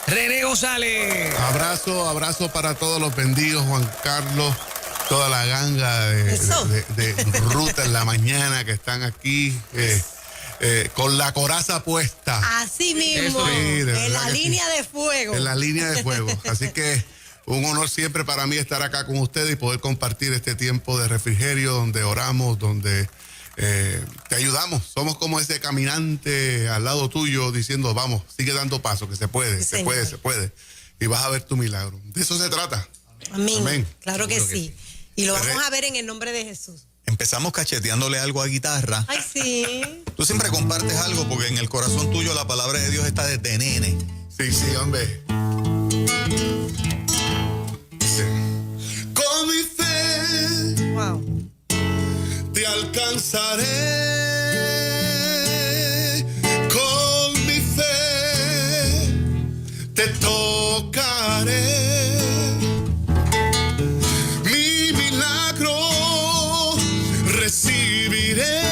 René González. Abrazo para todos los vendidos, Juan Carlos, toda la ganga de Ruta en la Mañana que están aquí con la coraza puesta. Así mismo, Sí, en la línea de fuego. En la línea de fuego. Así que un honor siempre para mí estar acá con ustedes y poder compartir este tiempo de refrigerio donde oramos, donde te ayudamos. Somos como ese caminante al lado tuyo diciendo, vamos, sigue dando pasos, que se puede, Sí, se puede. Y vas a ver tu milagro. De eso se trata. Amén. Amén. Claro que Seguro que sí. Y lo vamos a ver en el nombre de Jesús. Empezamos cacheteándole algo a guitarra. Ay, sí. Tú siempre compartes algo porque en el corazón tuyo la palabra de Dios está desde nene. Sí, hombre. Sí. Con mi fe Wow. te alcanzaré. Con mi fe te tocaré. Mi milagro recibiré.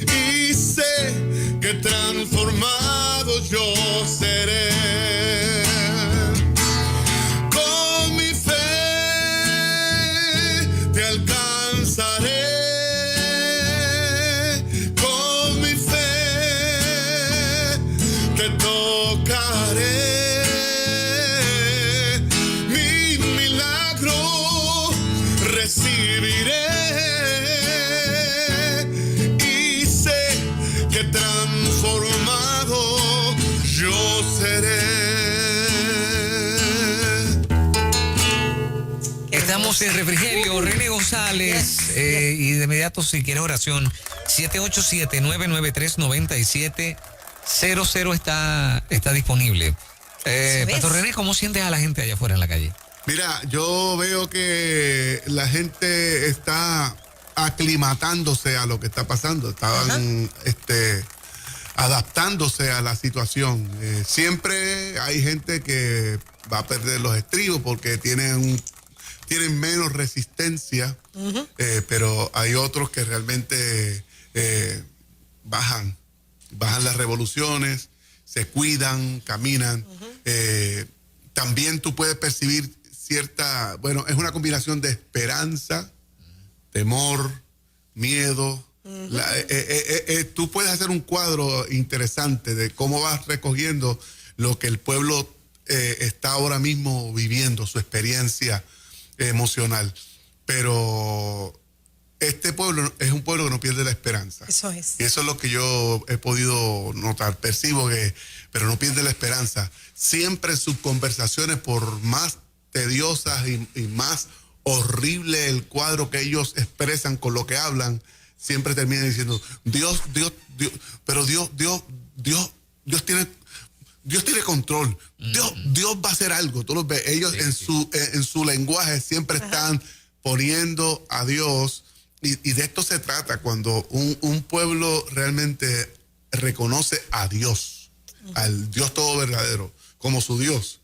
Y sé que transformado yo seré. Con mi fe te alcanzaré. Con mi fe te tocaré. Mi milagro recibiré. Y sé que transformado yo seré. Estamos en refrigerio, René González. Y de inmediato, si quieres oración, 787-993-9700 está disponible. Pastor René, ¿cómo sientes a la gente allá afuera en la calle? Mira, yo veo que la gente está aclimatándose a lo que está pasando. Estaban adaptándose a la situación. Siempre hay gente que va a perder los estribos porque tienen menos resistencia, pero hay otros que realmente bajan las revoluciones, se cuidan, caminan. También tú puedes percibir es una combinación de esperanza, temor, miedo. Tú puedes hacer un cuadro interesante de cómo vas recogiendo lo que el pueblo está ahora mismo viviendo, su experiencia emocional. Pero este pueblo es un pueblo que no pierde la esperanza. Eso es. Y eso es lo que yo he podido notar. Percibo pero no pierde la esperanza. Siempre en sus conversaciones, por más tediosas y más horrible el cuadro que ellos expresan con lo que hablan, siempre terminan diciendo, Dios tiene control. Dios va a hacer algo. Tú los ves. Ellos en su lenguaje siempre están poniendo a Dios. Y de esto se trata cuando un pueblo realmente reconoce a Dios, al Dios todo verdadero, como su Dios.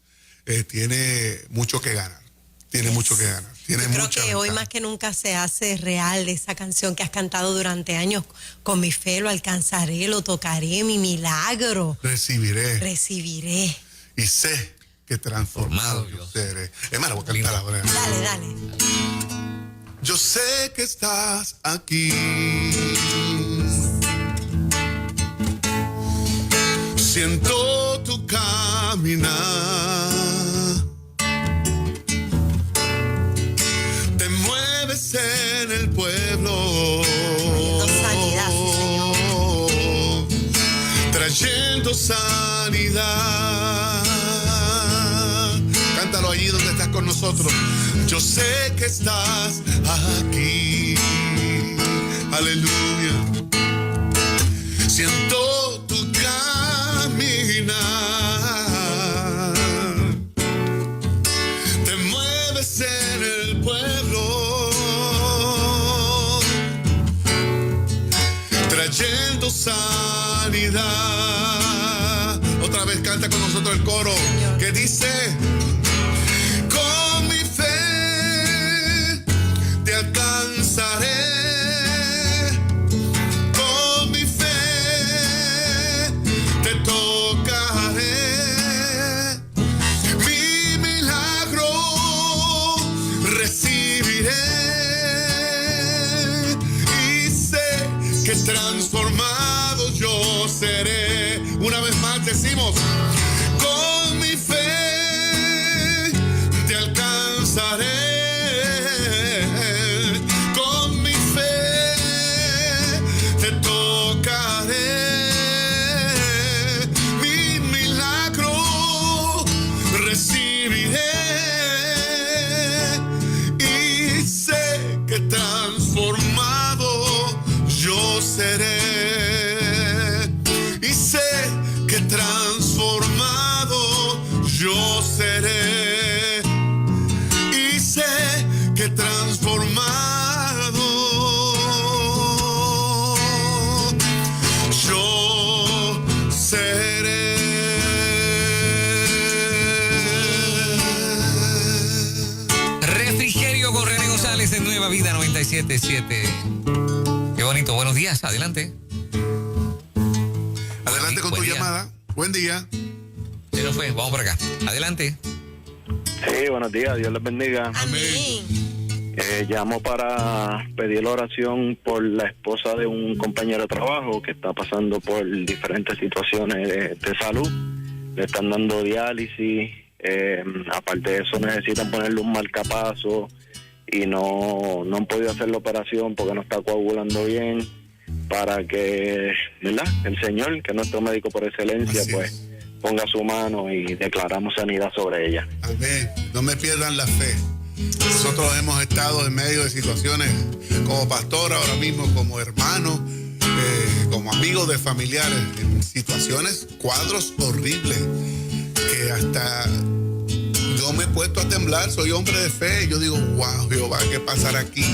Tiene mucho que ganar. Tiene mucho que ganar. Tiene Yo creo mucha que ventaja. hoy más que nunca se hace real esa canción que has cantado durante años. Con mi fe lo alcanzaré, lo tocaré, mi milagro recibiré. Y sé que transformado yo seré. Hermano, voy a cantar ahora. Dale. Yo sé que estás aquí. Siento tu caminar. Te mueves en el pueblo. Trayendo sanidad, sí, Señor. Trayendo sanidad. Cántalo allí donde estás con nosotros. Yo sé que estás aquí. Aleluya. Siento tu caminar. Te mueves en el pueblo. Trayendo sanidad. Otra vez canta con nosotros el coro que dice: con mi fe te alcanzaré. Con mi fe te tocaré. Una vez más decimos, con mi fe te alcanzaré. Con mi fe te tocaré. Mi milagro recibiré. Y sé que transformado yo seré. Y sé que transformado yo seré. Y sé que transformado yo seré. Refrigerio con René González en Nueva Vida 97.7. Qué bonito. Buenos días. Adelante. Adelante con tu día. llamada. Buen día. Se nos fue. Vamos por acá. Adelante. Sí, buenos días, Dios les bendiga. Amén. Llamo para pedir la oración por la esposa de un compañero de trabajo que está pasando por diferentes situaciones de salud. Le están dando diálisis, aparte de eso necesitan ponerle un marcapaso y no han podido hacer la operación porque no está coagulando bien, para que, ¿verdad?, el Señor, que es nuestro médico por excelencia, Así pues es. ponga su mano y declaramos sanidad sobre ella. Amén. No me pierdan la fe. Nosotros hemos estado en medio de situaciones como pastor, ahora mismo como hermano, como amigos de familiares, en situaciones, cuadros horribles, que hasta yo me he puesto a temblar. Soy hombre de fe. Yo digo, wow, Jehová, ¿qué pasará aquí?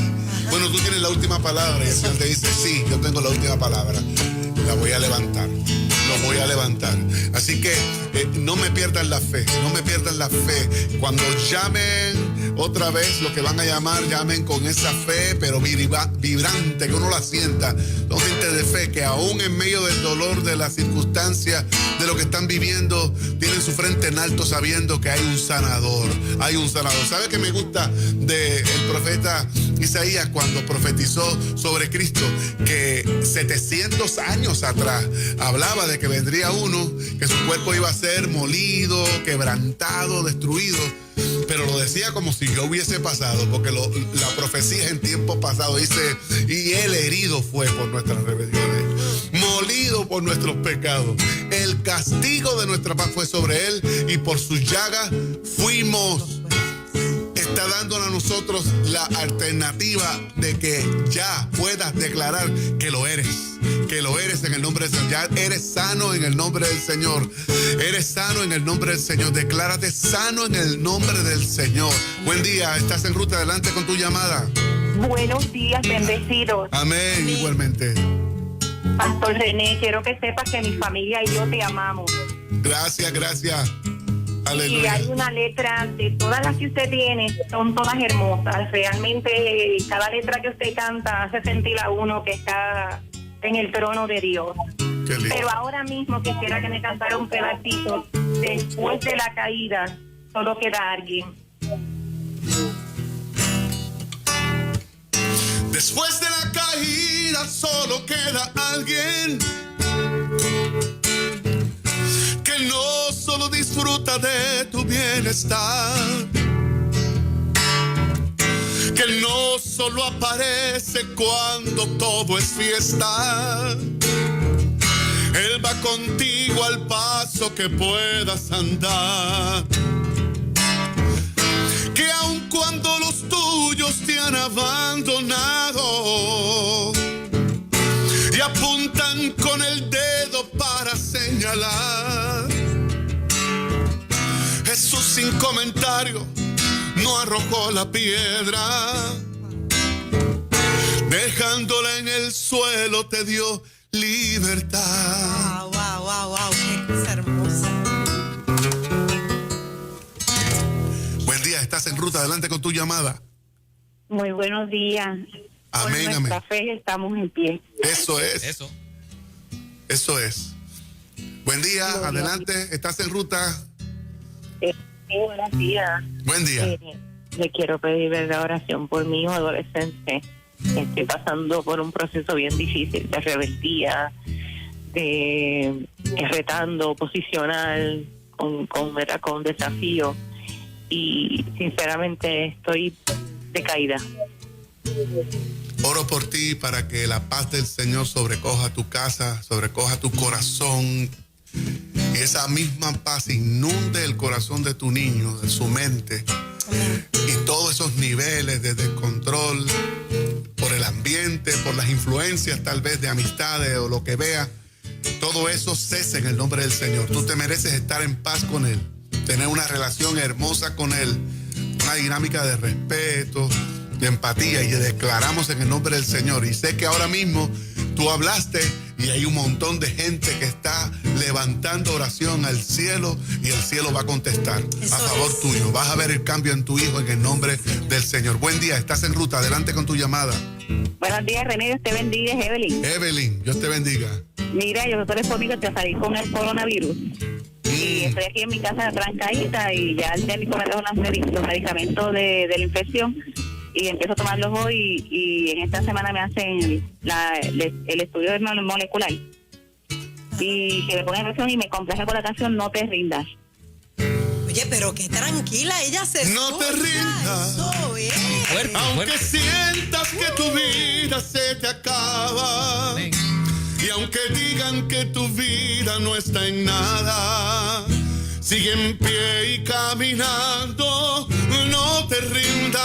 Bueno, tú tienes la última palabra y el Señor te dice, sí, yo tengo la última palabra. La voy a levantar. Lo voy a levantar. Así que no me pierdan la fe. No me pierdan la fe. Cuando llamen otra vez, lo que van a llamar, llamen con esa fe, pero vibrante, que uno la sienta. Son gente de fe que aún en medio del dolor, de las circunstancias, de lo que están viviendo, tienen su frente en alto sabiendo que hay un sanador. Hay un sanador. ¿Sabe qué me gusta del profeta Isaías cuando profetizó sobre Cristo? Que 700 años atrás hablaba de que vendría uno, que su cuerpo iba a ser molido, quebrantado, destruido, pero lo decía como si yo hubiese pasado, porque la profecía en tiempo pasado dice, y él herido fue por nuestras rebeliones, molido por nuestros pecados, el castigo de nuestra paz fue sobre él, y por sus llagas fuimos. Está dándonos a nosotros la alternativa de que ya puedas declarar que lo eres en el nombre del Señor. Ya eres sano en el nombre del Señor. Eres sano en el nombre del Señor. Declárate sano en el nombre del Señor. Buen día, estás en ruta, adelante con tu llamada. Buenos días, bendecidos. Amén, igualmente. Pastor René, quiero que sepas que mi familia y yo te amamos. Gracias. Y Aleluya. hay una letra de todas las que usted tiene, son todas hermosas. Realmente cada letra que usted canta hace sentir a uno que está en el trono de Dios. Qué lindo. Pero ahora mismo quisiera que me cantara un pedacito. Después de la caída, solo queda alguien. Después de la caída solo queda alguien que no solo disfruta de tu bienestar, que no solo aparece cuando todo es fiesta. Él va contigo al paso que puedas andar, que aun cuando los tuyos te han abandonado y apuntan con el dedo para señalar, Jesús sin comentario no arrojó la piedra, dejándola en el suelo te dio libertad. Wow, qué cosa hermosa. Buen día, estás en ruta, adelante con tu llamada. Muy buenos días. Amén, Por nuestra fe estamos en pie. Eso es. Eso es. Buen día, Gloria adelante, estás en ruta. Sí, buenos días. Buen día. Le quiero pedir la oración por mi hijo adolescente. Estoy pasando por un proceso bien difícil de rebeldía, de retando, posicional, con desafío, y sinceramente estoy decaída. Oro por ti para que la paz del Señor sobrecoja tu casa, sobrecoja tu corazón, y esa misma paz inunde el corazón de tu niño, de su mente, y todos esos niveles de descontrol por el ambiente, por las influencias tal vez de amistades o lo que vea, todo eso cese en el nombre del Señor. Tú te mereces estar en paz con Él, tener una relación hermosa con Él, una dinámica de respeto, de empatía, y declaramos en el nombre del Señor. Y sé que ahora mismo tú hablaste y hay un montón de gente que está levantando oración al cielo, y el cielo va a contestar a favor tuyo. Vas a ver el cambio en tu hijo en el nombre del Señor. Buen día, estás en ruta, adelante con tu llamada. Buenos días, René, Dios te bendiga, es Evelyn. Evelyn, Dios te bendiga. Mira, yo soy conmigo, te salí con el coronavirus. Y estoy aquí en mi casa trancadita, y ya el médico me dejó los medicamentos de la infección, y empiezo a tomarlos hoy, y en esta semana me hacen el estudio molecular. Y que me ponen razón y me complace con la canción No te rindas. Oye, pero qué tranquila ella se No te rindas. Eso es. Fuerte, Aunque fuerte. sientas que tu vida se te acaba, Sí. y aunque digan que tu vida no está en nada, sigue en pie y caminando. No te rindas,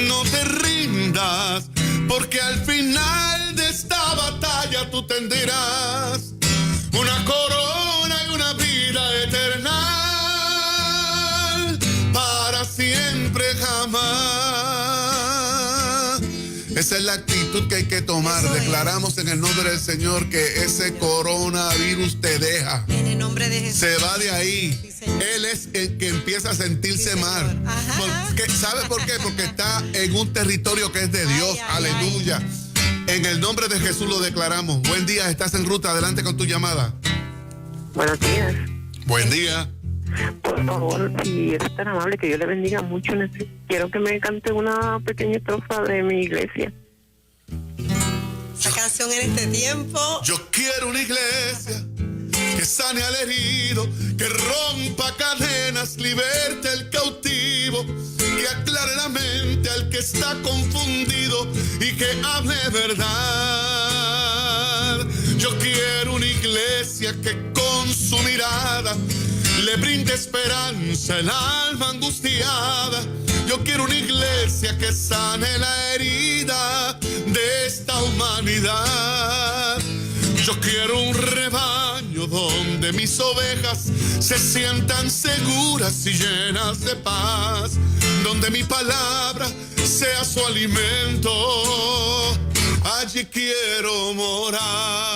no te rindas, porque al final de esta batalla tú tendrás una corona y una vida eterna, para siempre jamás. Esa es la actitud que hay que tomar. Eso es. Declaramos en el nombre del Señor que ese coronavirus te deja. En el nombre de Jesús. Se va de ahí. Sí, señor. Él es el que empieza a sentirse Sí, mal. señor. Ajá. ¿Sabe por qué? Porque está en un territorio que es de Dios. Ay, Aleluya. En el nombre de Jesús lo declaramos. Buen día, estás en ruta. Adelante con tu llamada. Buenos días. Buen día. Por favor, si eres tan amable, que Dios le bendiga mucho. Quiero que me cante una pequeña estrofa de mi iglesia. Esa canción en este tiempo. Yo quiero una iglesia que sane al herido, que rompa cadenas, liberte al cautivo, que aclare la mente al que está confundido y que hable verdad. Yo quiero una iglesia que con su mirada le brinde esperanza al alma angustiada. Yo quiero una iglesia que sane la herida de esta humanidad. Yo quiero un rebaño donde mis ovejas se sientan seguras y llenas de paz, donde mi palabra sea su alimento. Allí quiero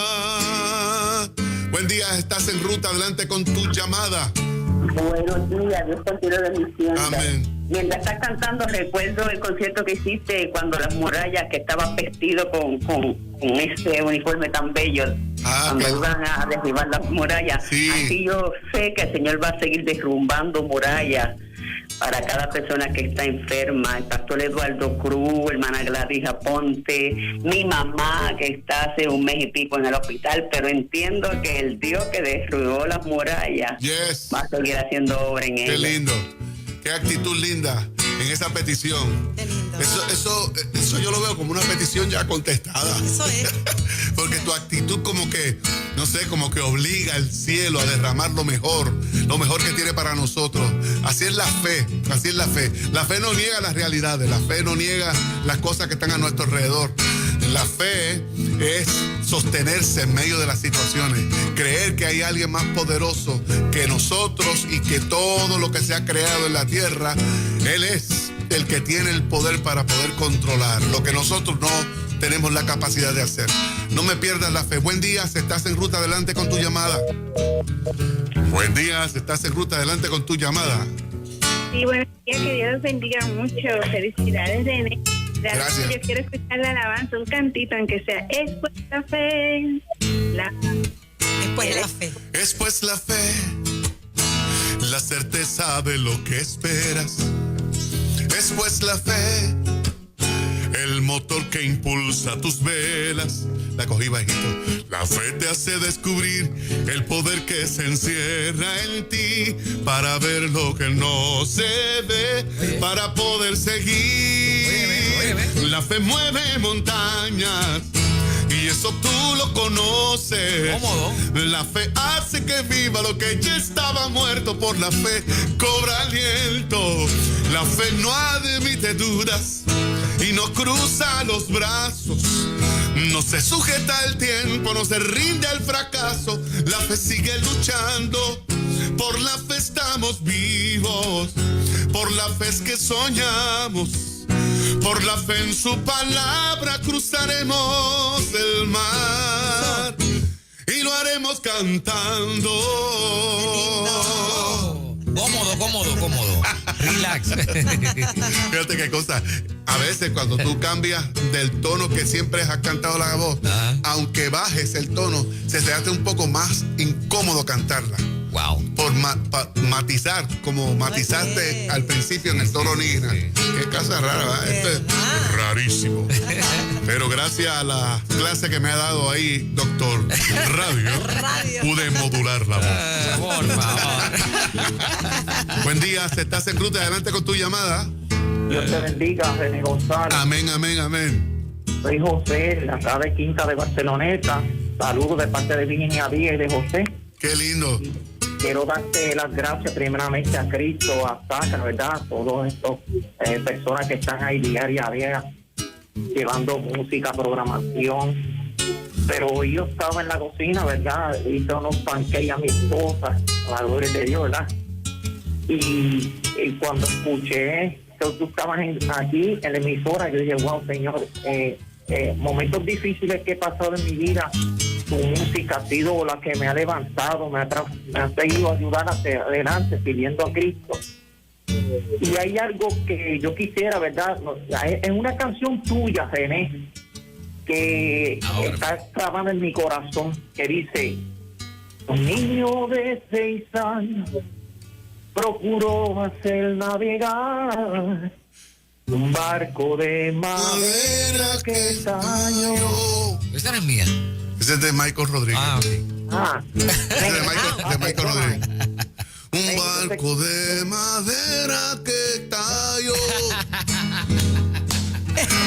morar. Buen día, estás en ruta, adelante con tu llamada. Buenos días, Dios contigo bendiciones. Amén. Mientras estás cantando, recuerdo el concierto que hiciste cuando las murallas, que estabas vestido con ese uniforme tan bello, cuando claro. iban a derribar las murallas. Sí. Así yo sé que el Señor va a seguir derrumbando murallas para cada persona que está enferma. El pastor Eduardo Cruz, hermana Gladys Aponte, mi mamá que está hace un mes y pico en el hospital, pero entiendo que el Dios que derribó las murallas va a seguir haciendo obra en ella. Qué lindo, qué actitud linda en esa petición. Qué lindo. Eso yo lo veo como una petición ya contestada. Eso es. Porque tu actitud como que, no sé, como que obliga al cielo a derramar lo mejor que tiene para nosotros. Así es la fe, así es la fe. La fe no niega las realidades, la fe no niega las cosas que están a nuestro alrededor. La fe es sostenerse en medio de las situaciones, creer que hay alguien más poderoso que nosotros y que todo lo que se ha creado en la tierra, Él es el que tiene el poder para poder controlar lo que nosotros no tenemos la capacidad de hacer. No me pierdas la fe. Buen día, si estás en ruta, adelante con tu llamada. Buen día, si estás en ruta, adelante con tu llamada. Sí, buenos días, que Dios los bendiga mucho. Felicidades, René. Gracias. Yo quiero escuchar la alabanza, un cantito, aunque sea. Es pues la fe. Después la fe. Es pues la fe, la certeza de lo que esperas. Es pues la fe, el motor que impulsa tus velas. La cogí bajito. La fe te hace descubrir el poder que se encierra en ti para ver lo que no se ve, para poder seguir. La fe mueve montañas y eso tú lo conoces. Cómodo. La fe hace que viva lo que ya estaba muerto. Por la fe cobra aliento. La fe no admite dudas y no cruza los brazos. No se sujeta al tiempo, no se rinde al fracaso. La fe sigue luchando. Por la fe estamos vivos. Por la fe es que soñamos. Por la fe en su palabra cruzaremos el mar y lo haremos cantando. Cómodo. Relax. Fíjate qué cosa. A veces cuando tú cambias del tono que siempre has cantado la voz, aunque bajes el tono, se te hace un poco más incómodo cantarla. Wow. Por matizar, como matizaste al principio en el tono original. Qué cosa rara, ¿verdad? Esto es rarísimo. Pero gracias a la clase que me ha dado ahí, doctor Radio, pude modular la voz. Por favor. Buen día, estás en ruta, adelante con tu llamada. Dios te bendiga, René González. Amén, amén, amén. Soy José, acá de Quinta de Barceloneta. Saludos de parte de Virginia Díaz y de José. Qué lindo. Quiero darte las gracias primeramente a Cristo, a Saca, ¿verdad? A todos estos personas que están ahí diaria a día llevando música, programación. Pero hoy yo estaba en la cocina, ¿verdad? Hice unos pancakes a mi esposa, a la gloria de Dios, ¿verdad? Y cuando escuché que tú estabas aquí en la emisora, yo dije, wow, Señor, momentos difíciles que he pasado en mi vida, tu música ha sido la que me ha levantado, me ha seguido a ayudar hacia adelante, pidiendo a Cristo. Y hay algo que yo quisiera, ¿verdad? Es una canción tuya, René, que está grabada en mi corazón, que dice: un niño de 6 años procuró hacer navegar un barco de madera que estalló. Esta no es mía. Ese es de Michael Rodríguez. Okay. Ese es de Michael Rodríguez. Un barco de madera que talló.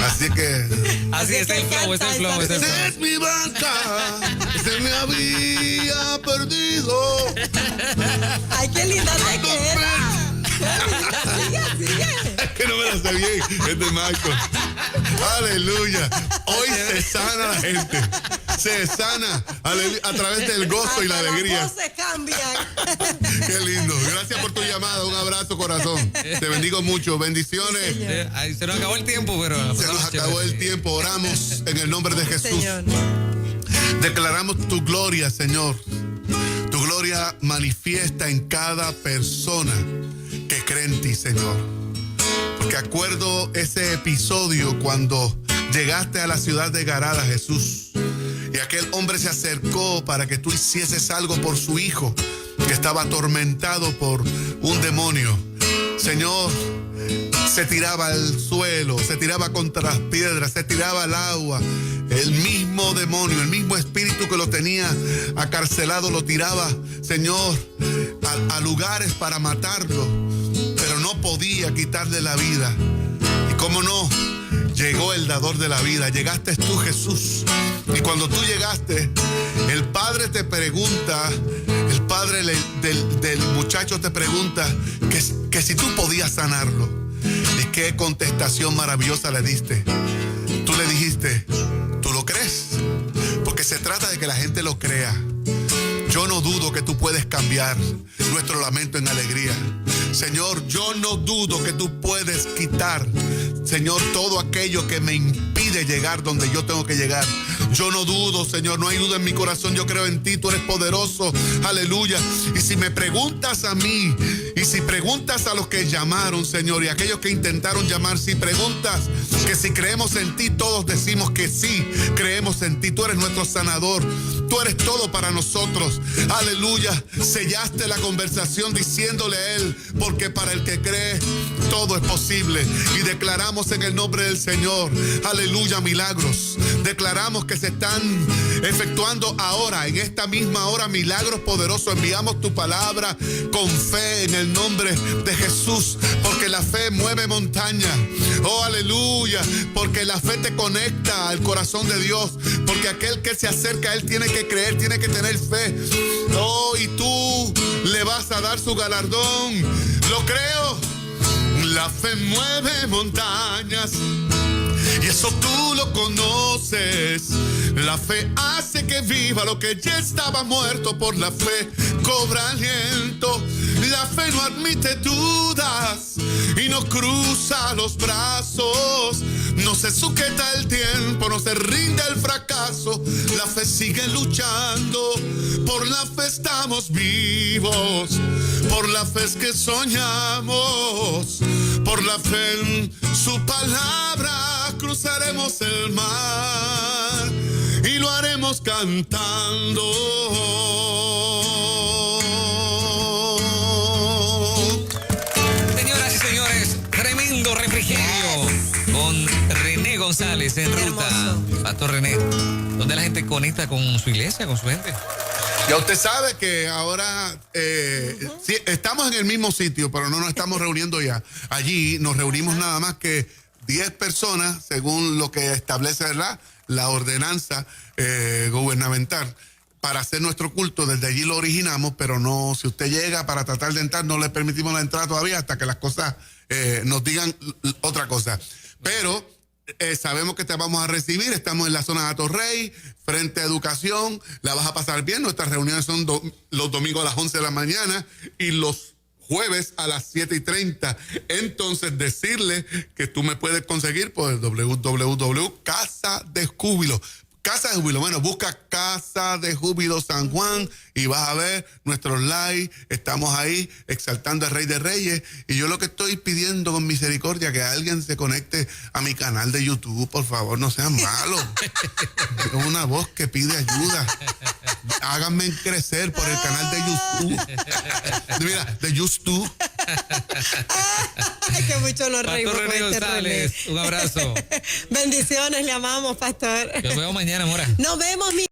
Así que... Así es el flow, Esa es mi banca, se me había perdido. Ay, qué linda te queda. Sigue. Es que no me la sé bien, es de Michael. Aleluya. Hoy se sana la gente. Se sana a través del gozo y la alegría. Las voces cambian. Qué lindo. Gracias por tu llamada. Un abrazo, corazón. Te bendigo mucho. Bendiciones. Sí, se nos acabó el tiempo, pero... Se nos acabó el tiempo. Oramos en el nombre de Jesús. Señor. Declaramos tu gloria, Señor. Tu gloria manifiesta en cada persona que cree en ti, Señor. Porque acuerdo ese episodio cuando llegaste a la ciudad de Garada, Jesús, y aquel hombre se acercó para que tú hicieses algo por su hijo, que estaba atormentado por un demonio. Señor, se tiraba al suelo, se tiraba contra las piedras, se tiraba al agua. El mismo demonio, el mismo espíritu que lo tenía acarcelado, lo tiraba, Señor, a lugares para matarlo, pero no podía quitarle la vida. Y cómo no, llegó el dador de la vida, llegaste tú, Jesús. Y cuando tú llegaste, el padre te pregunta, el padre del muchacho te pregunta que si tú podías sanarlo. Y qué contestación maravillosa le diste. Tú le dijiste: ¿tú lo crees? Porque se trata de que la gente lo crea. Yo no dudo que tú puedes cambiar nuestro lamento en alegría. Señor, yo no dudo que tú puedes quitar, Señor, todo aquello que me impide llegar donde yo tengo que llegar. Yo no dudo, Señor, no hay duda en mi corazón. Yo creo en ti, tú eres poderoso. Aleluya. Y si me preguntas a mí, y si preguntas a los que llamaron, Señor, y a aquellos que intentaron llamar, si preguntas que si creemos en ti, todos decimos que sí, creemos en ti. Tú eres nuestro sanador. Tú eres todo para nosotros. Aleluya. Sellaste la conversación diciéndole a Él, porque para el que cree todo es posible. Y declaramos en el nombre del Señor, aleluya, milagros. Declaramos que se están efectuando ahora, en esta misma hora, milagros poderosos. Enviamos tu palabra con fe en el nombre de Jesús, porque la fe mueve montaña. Oh, aleluya, porque la fe te conecta al corazón de Dios, porque aquel que se acerca a Él tiene que creer, tiene que tener fe. Oh, y tú le vas a dar su galardón. Lo creo. La fe mueve montañas, y eso tú lo conoces. La fe hace que viva lo que ya estaba muerto. Por la fe cobra aliento. La fe no admite dudas y no cruza los brazos. No se sujeta el tiempo, no se rinde el fracaso. La fe sigue luchando. Por la fe estamos vivos. Por la fe es que soñamos. Por la fe en su palabra cruzaremos el mar y lo haremos cantando. Señoras y señores, tremendo refrigerio con René González en ruta. Pastor René, ¿dónde la gente conecta con su iglesia, con su gente? Ya usted sabe que ahora sí, estamos en el mismo sitio, pero no nos estamos reuniendo ya. Allí nos reunimos nada más que 10 personas, según lo que establece, ¿verdad?, la ordenanza gubernamental, para hacer nuestro culto. Desde allí lo originamos, pero no, si usted llega para tratar de entrar, no le permitimos la entrada todavía hasta que las cosas nos digan otra cosa. Pero sabemos que te vamos a recibir. Estamos en la zona de Atorrey, frente a Educación. La vas a pasar bien. Nuestras reuniones son los domingos a las 11 de la mañana y los jueves a las 7:30. Entonces, decirle que tú me puedes conseguir por el www.Casa de Júbilo. Casa de Júbilo, bueno, busca Casa de Júbilo San Juan y vas a ver nuestros live. Estamos ahí exaltando al Rey de Reyes. Y yo lo que estoy pidiendo con misericordia, que alguien se conecte a mi canal de YouTube, por favor, no sean malos. Es una voz que pide ayuda. Háganme crecer por el canal de YouTube. Mira, de YouTube. Ay, que mucho nos reímos con este René. Un abrazo. Bendiciones, le amamos, pastor. Nos vemos mañana, Mora. Nos vemos, mi